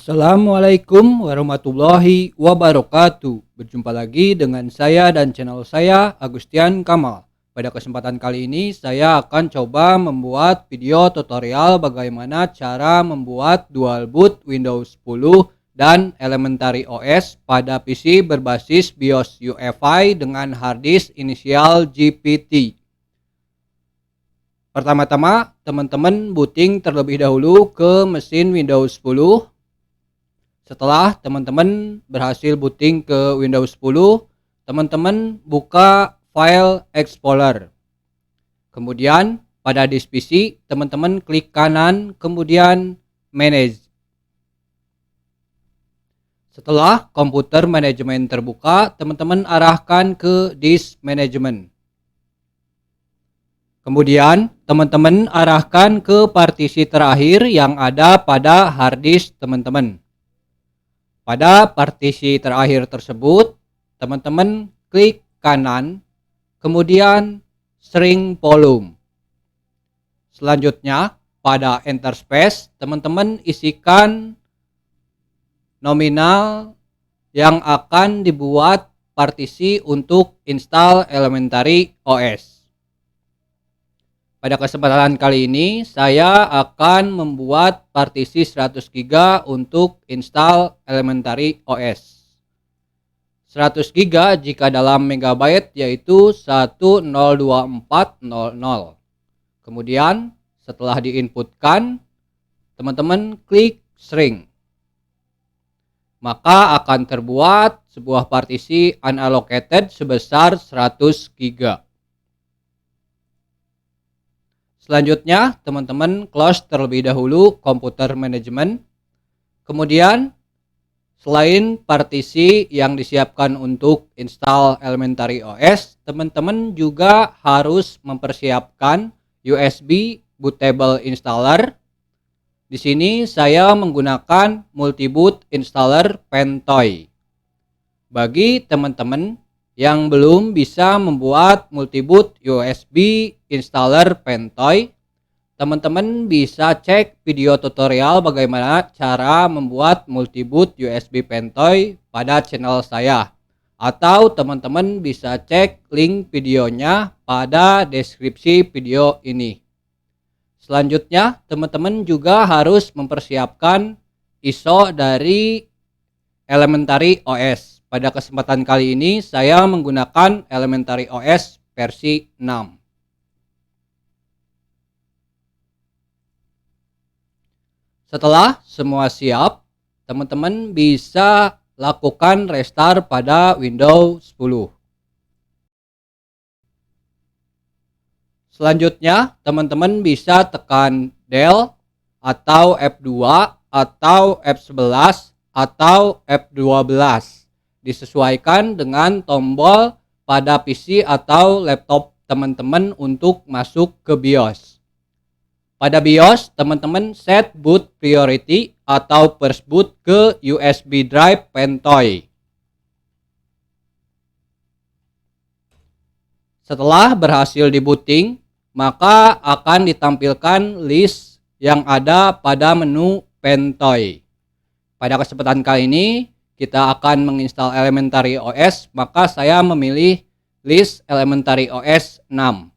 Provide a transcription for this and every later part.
Assalamualaikum warahmatullahi wabarakatuh. Berjumpa lagi dengan saya dan channel saya, Agustian Kamal. Pada kesempatan kali ini saya akan coba membuat video tutorial bagaimana cara membuat dual boot Windows 10 dan Elementary OS pada PC berbasis BIOS UEFI dengan harddisk inisial GPT. Pertama-tama, teman-teman booting terlebih dahulu ke mesin Windows 10. Setelah teman-teman berhasil booting ke Windows 10, teman-teman buka File Explorer. Kemudian pada disk PC, teman-teman klik kanan, kemudian Manage. Setelah komputer manajemen terbuka, teman-teman arahkan ke disk management. Kemudian teman-teman arahkan ke partisi terakhir yang ada pada harddisk teman-teman. Pada partisi terakhir tersebut, teman-teman klik kanan, kemudian Shrink Volume. Selanjutnya, pada Enter Space, teman-teman isikan nominal yang akan dibuat partisi untuk install Elementary OS. Pada kesempatan kali ini saya akan membuat partisi 100 GB untuk install Elementary OS. 100 GB jika dalam megabyte yaitu 102.400. Kemudian setelah diinputkan, teman-teman klik Shrink. Maka akan terbuat sebuah partisi unallocated sebesar 100 GB. Selanjutnya, teman-teman close terlebih dahulu komputer manajemen. Kemudian, selain partisi yang disiapkan untuk install Elementary OS, teman-teman juga harus mempersiapkan USB bootable installer. Di sini saya menggunakan multiboot installer Pentoy. Bagi teman-teman yang belum bisa membuat multiboot USB installer Pentoy, teman-teman bisa cek video tutorial bagaimana cara membuat multiboot USB Pentoy pada channel saya, atau teman-teman bisa cek link videonya pada deskripsi video ini. Selanjutnya, teman-teman juga harus mempersiapkan ISO dari Elementary OS. Pada kesempatan kali ini saya menggunakan Elementary OS versi 6. Setelah semua siap, teman-teman bisa lakukan restart pada Windows 10. Selanjutnya, teman-teman bisa tekan Del atau F2 atau F11 atau F12. Disesuaikan dengan tombol pada PC atau laptop teman-teman untuk masuk ke BIOS. Pada BIOS, teman-teman set boot priority atau first boot ke USB drive Pentoy. Setelah berhasil di-booting, maka akan ditampilkan list yang ada pada menu Pentoy. Pada kesempatan kali ini, kita akan menginstal Elementary OS, maka saya memilih list Elementary OS 6.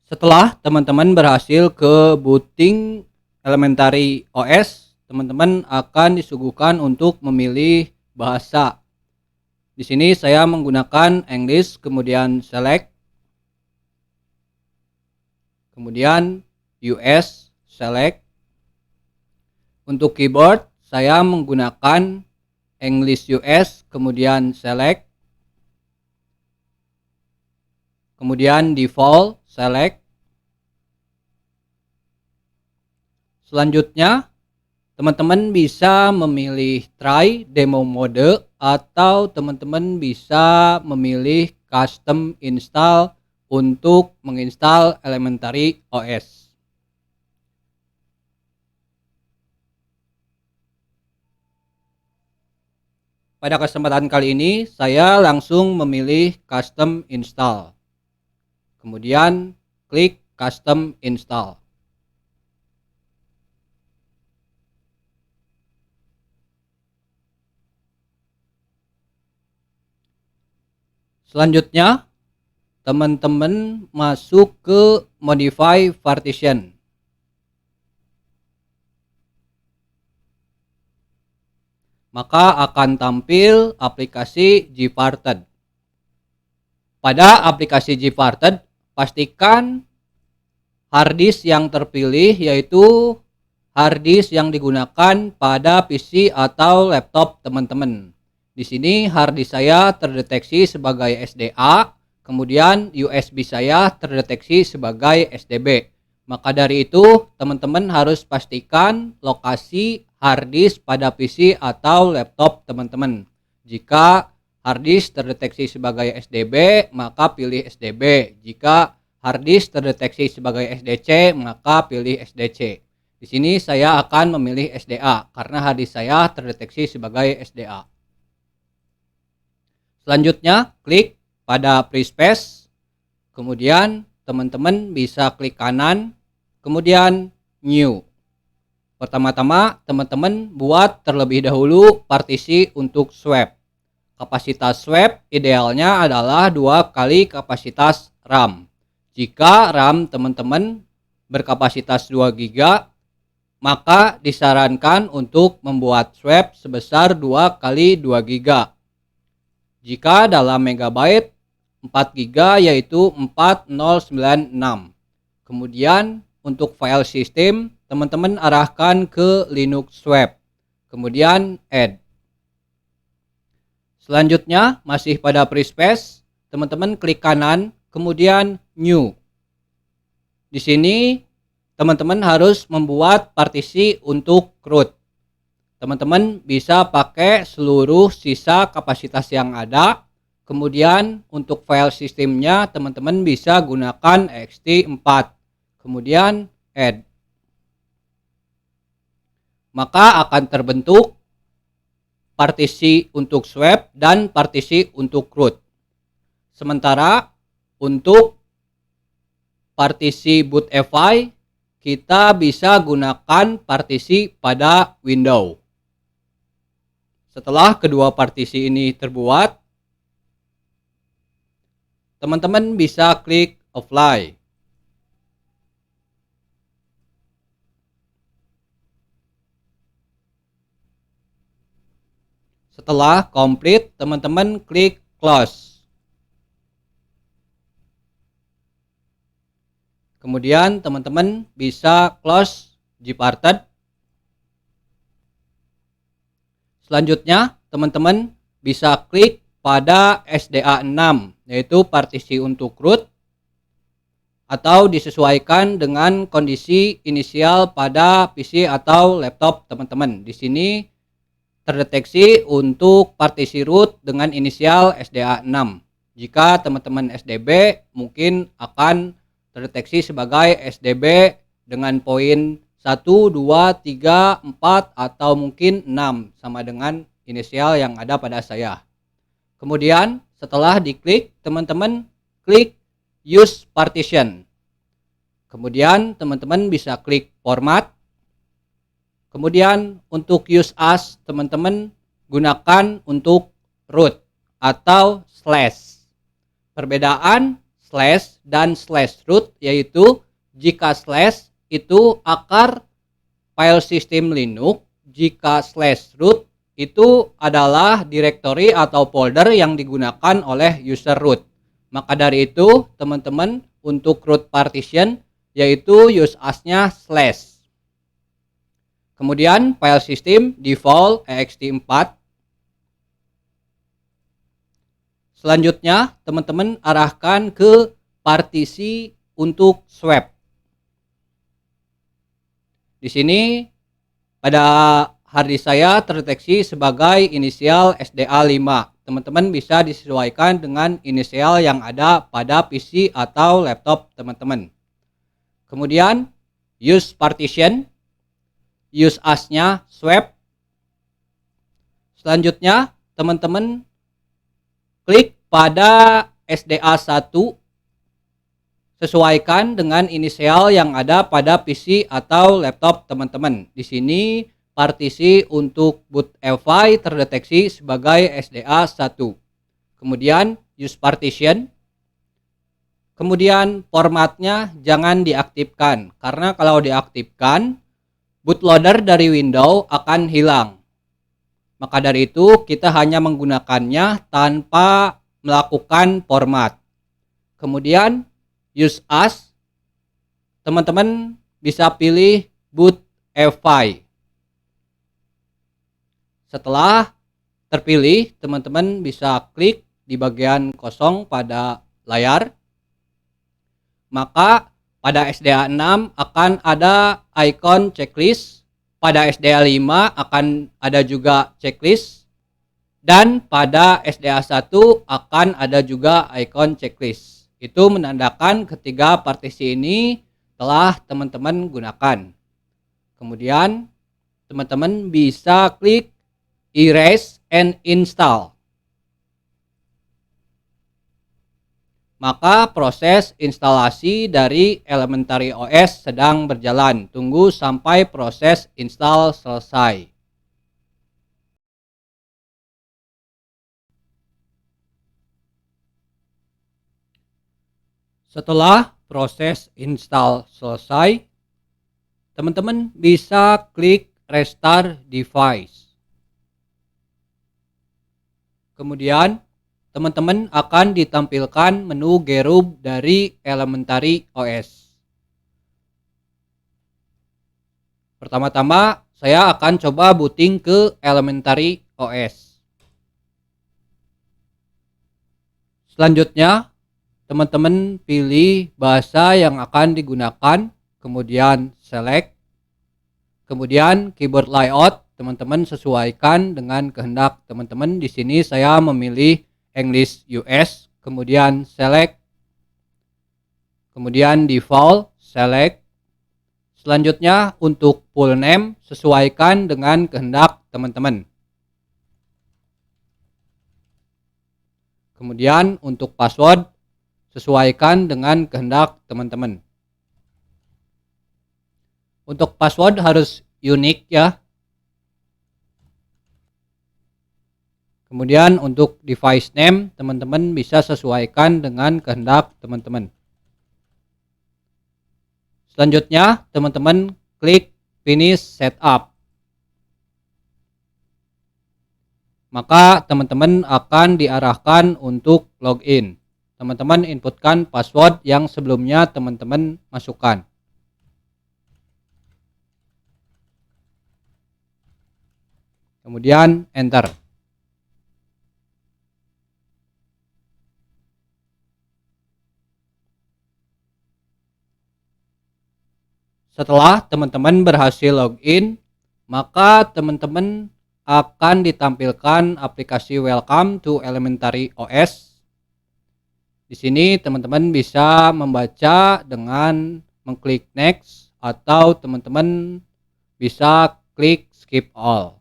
Setelah teman-teman berhasil ke booting Elementary OS, teman-teman akan disuguhkan untuk memilih bahasa. Di sini saya menggunakan English, kemudian select, kemudian US, select. Untuk keyboard saya menggunakan English US, kemudian select, kemudian default, select. Selanjutnya, teman-teman bisa memilih try demo mode atau teman-teman bisa memilih custom install untuk menginstal Elementary OS. Pada kesempatan kali ini, saya langsung memilih custom install. Kemudian klik custom install. Selanjutnya, teman-teman masuk ke modify partition. Maka akan tampil aplikasi Gparted. Pada aplikasi Gparted, pastikan harddisk yang terpilih yaitu harddisk yang digunakan pada PC atau laptop teman-teman. Di sini harddisk saya terdeteksi sebagai SDA, kemudian USB saya terdeteksi sebagai SDB. Maka dari itu, teman-teman harus pastikan lokasi harddisk pada PC atau laptop teman-teman. Jika harddisk terdeteksi sebagai SDB, maka pilih SDB. Jika harddisk terdeteksi sebagai SDC, maka pilih SDC. Di sini saya akan memilih SDA karena harddisk saya terdeteksi sebagai SDA. Selanjutnya, klik pada free space. Kemudian teman-teman bisa klik kanan, kemudian new. Pertama-tama teman-teman buat terlebih dahulu partisi untuk swap. Kapasitas swap idealnya adalah 2 kali kapasitas RAM. Jika RAM teman-teman berkapasitas 2 GB, maka disarankan untuk membuat swap sebesar 2 kali 2 GB. Jika dalam megabyte 4 GB yaitu 4096. Kemudian untuk file system teman-teman arahkan ke Linux swap. Kemudian add. Selanjutnya masih pada free space, teman-teman klik kanan, kemudian new. Di sini teman-teman harus membuat partisi untuk root. Teman-teman bisa pakai seluruh sisa kapasitas yang ada. Kemudian untuk file sistemnya teman-teman bisa gunakan ext4. Kemudian add. Maka akan terbentuk partisi untuk swap dan partisi untuk root. Sementara untuk partisi bootfi kita bisa gunakan partisi pada Windows. Setelah kedua partisi ini terbuat, teman-teman bisa klik apply. Setelah komplit, teman-teman klik close. Kemudian teman-teman bisa close Gparted. Selanjutnya teman-teman bisa klik pada SDA6 yaitu partisi untuk root, atau disesuaikan dengan kondisi inisial pada PC atau laptop teman-teman. Di sini terdeteksi untuk partisi root dengan inisial SDA6. Jika teman-teman SDB mungkin akan terdeteksi sebagai SDB dengan poin 1, 2, 3, 4 atau mungkin 6 sama dengan inisial yang ada pada saya. Kemudian setelah diklik, teman-teman klik use partition. Kemudian teman-teman bisa klik format. Kemudian untuk use as teman-teman gunakan untuk root atau slash. Perbedaan slash dan slash root yaitu jika slash itu akar file system Linux, jika slash root itu adalah directory atau folder yang digunakan oleh user root. Maka dari itu teman-teman untuk root partition yaitu use as-nya slash. Kemudian file system default ext4. Selanjutnya teman-teman arahkan ke partisi untuk swap. Di sini pada harddisk saya terdeteksi sebagai inisial SDA5. Teman-teman bisa disesuaikan dengan inisial yang ada pada PC atau laptop teman-teman. Kemudian use partition, use as-nya swap. Selanjutnya teman-teman klik pada SDA 1, sesuaikan dengan inisial yang ada pada PC atau laptop teman-teman. Di sini partisi untuk boot EFI terdeteksi sebagai SDA 1. Kemudian use partition. Kemudian formatnya jangan diaktifkan, karena kalau diaktifkan bootloader dari Windows akan hilang. Maka dari itu kita hanya menggunakannya tanpa melakukan format. Kemudian use as, teman-teman bisa pilih boot EFI. Setelah terpilih, teman-teman bisa klik di bagian kosong pada layar. Maka pada SDA 6 akan ada icon checklist. Pada SDA 5 akan ada juga checklist, dan pada SDA 1 akan ada juga icon checklist. Itu menandakan ketiga partisi ini telah teman-teman gunakan. Kemudian teman-teman bisa klik erase and install. Maka proses instalasi dari Elementary OS sedang berjalan. Tunggu sampai proses install selesai. Setelah proses install selesai, teman-teman bisa klik restart device. Kemudian teman-teman akan ditampilkan menu Gerub dari Elementary OS. Pertama-tama saya akan coba booting ke Elementary OS. Selanjutnya teman-teman pilih bahasa yang akan digunakan, kemudian select, kemudian keyboard layout teman-teman sesuaikan dengan kehendak teman-teman. Di sini saya memilih English US, kemudian select, kemudian default, select. Selanjutnya untuk full name sesuaikan dengan kehendak teman-teman. Kemudian untuk password sesuaikan dengan kehendak teman-teman. Untuk password harus unik ya. Kemudian untuk device name teman-teman bisa sesuaikan dengan kehendak teman-teman. Selanjutnya teman-teman klik finish setup. Maka teman-teman akan diarahkan untuk login. Teman-teman inputkan password yang sebelumnya teman-teman masukkan. Kemudian enter. Setelah teman-teman berhasil login, maka teman-teman akan ditampilkan aplikasi Welcome to Elementary OS. Di sini teman-teman bisa membaca dengan mengklik next, atau teman-teman bisa klik skip all.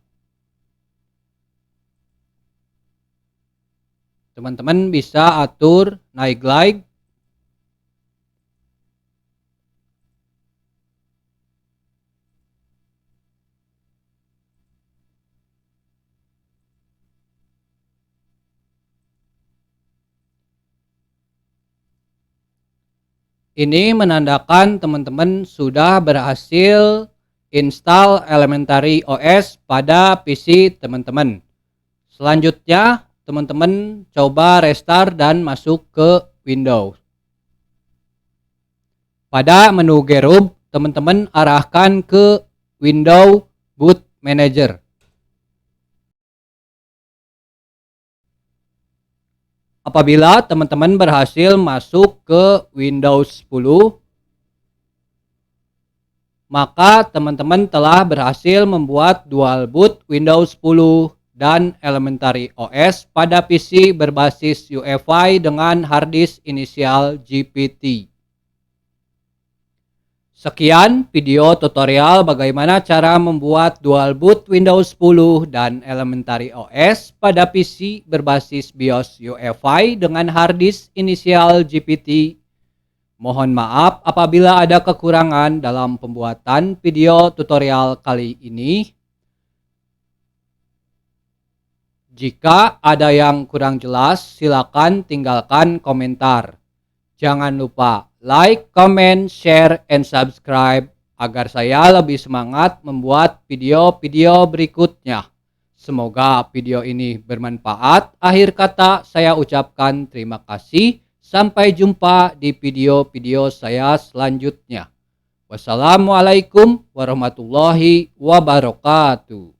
Teman-teman bisa atur naik like, ini menandakan teman-teman sudah berhasil install Elementary OS pada PC teman-teman. Selanjutnya teman-teman coba restart dan masuk ke Windows. Pada menu Gerub, teman-teman arahkan ke Windows Boot Manager. Apabila teman-teman berhasil masuk ke Windows 10, maka teman-teman telah berhasil membuat dual boot Windows 10 dan Elementary OS pada PC berbasis UEFI dengan harddisk inisial GPT. Sekian video tutorial bagaimana cara membuat dual boot Windows 10 dan Elementary OS pada PC berbasis BIOS UEFI dengan harddisk inisial GPT. Mohon maaf apabila ada kekurangan dalam pembuatan video tutorial kali ini. Jika ada yang kurang jelas, silakan tinggalkan komentar. Jangan lupa like, comment, share, and subscribe agar saya lebih semangat membuat video-video berikutnya. Semoga video ini bermanfaat. Akhir kata saya ucapkan terima kasih. Sampai jumpa di video-video saya selanjutnya. Wassalamualaikum warahmatullahi wabarakatuh.